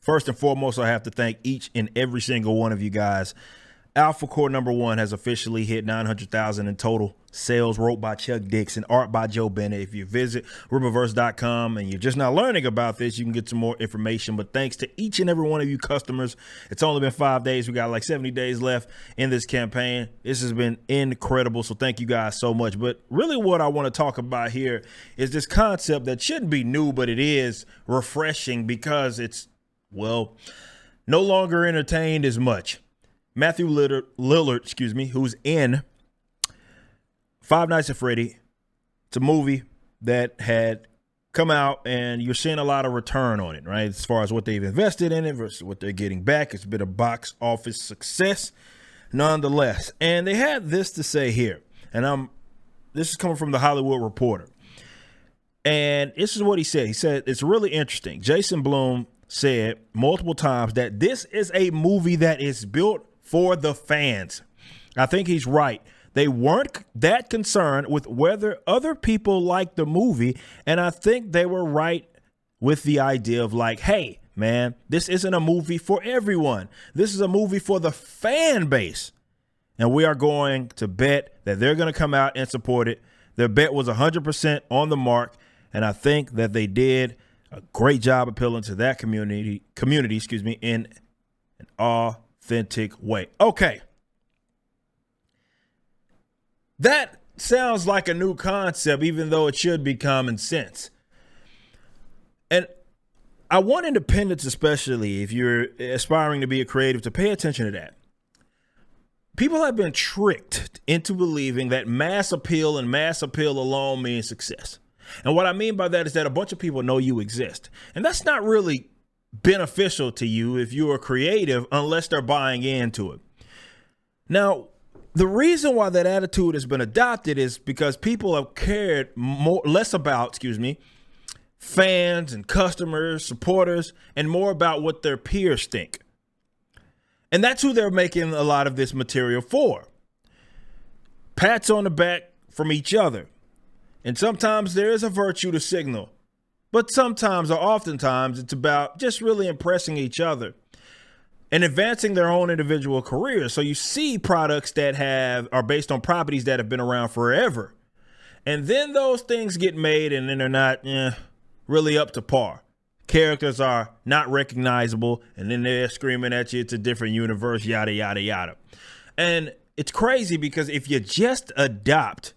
First and foremost, I have to thank each and every single one of you guys. Alpha Core #1 has officially hit 900,000 in total sales, wrote by Chuck Dixon, art by Joe Bennett. If you visit Rippaverse.com and you're just not learning about this, you can get some more information. But thanks to each and every one of you customers. It's only been 5 days. We got like 70 days left in this campaign. This has been incredible. So thank you guys so much. But really what I want to talk about here is this concept that shouldn't be new, but it is refreshing because it's, well, no longer entertained as much. Matthew Lillard, who's in Five Nights at Freddy. It's a movie that had come out, and you're seeing a lot of return on it, right? As far as what they've invested in it versus what they're getting back. It's been a box office success nonetheless. And they had this to say here, and this is coming from the Hollywood Reporter. And this is what he said. He said, it's really interesting. Jason Blum said multiple times that this is a movie that is built for the fans. I think he's right. They weren't that concerned with whether other people liked the movie. And I think they were right with the idea of like, hey, man, this isn't a movie for everyone. This is a movie for the fan base. And we are going to bet that they're going to come out and support it. Their bet was 100% on the mark. And I think that they did a great job appealing to that community, in an authentic way. Okay. That sounds like a new concept, even though it should be common sense. And I want independents, especially if you're aspiring to be a creative, to pay attention to that. People have been tricked into believing that mass appeal and mass appeal alone means success. And what I mean by that is that a bunch of people know you exist. And that's not really beneficial to you if you're a creative unless they're buying into it. Now, the reason why that attitude has been adopted is because people have cared less about fans and customers, supporters, and more about what their peers think. And that's who they're making a lot of this material for. Pats on the back from each other. And sometimes there is a virtue to signal, but sometimes or oftentimes it's about just really impressing each other and advancing their own individual careers. So you see products that are based on properties that have been around forever. And then those things get made and then they're not really up to par. Characters are not recognizable and then they're screaming at you, it's a different universe, yada, yada, yada. And it's crazy because if you just adopt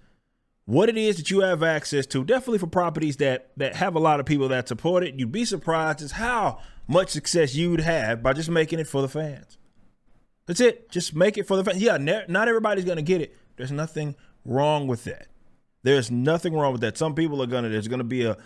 what it is that you have access to, definitely for properties that have a lot of people that support it, you'd be surprised as how much success you'd have by just making it for the fans. That's it. Just make it for the fans. Yeah, not everybody's going to get it. There's nothing wrong with that. There's nothing wrong with that. Some people there's going to be a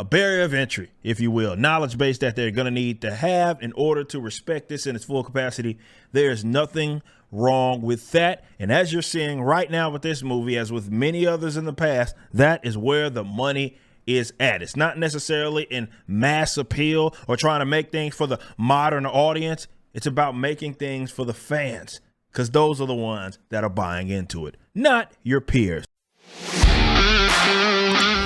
barrier of entry, if you will, knowledge base that they're going to need to have in order to respect this in its full capacity. There's nothing wrong with that. And as you're seeing right now with this movie, as with many others in the past, that is where the money is at. It's not necessarily in mass appeal or trying to make things for the modern audience. It's about making things for the fans, because those are the ones that are buying into it, not your peers.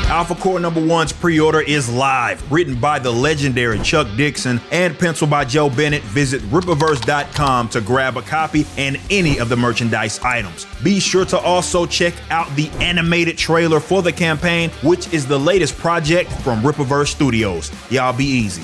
Alpha Core #1's pre-order is live. Written by the legendary Chuck Dixon and penciled by Joe Bennett. Visit Rippaverse.com to grab a copy and any of the merchandise items. Be sure to also check out the animated trailer for the campaign, which is the latest project from Rippaverse Studios. Y'all be easy.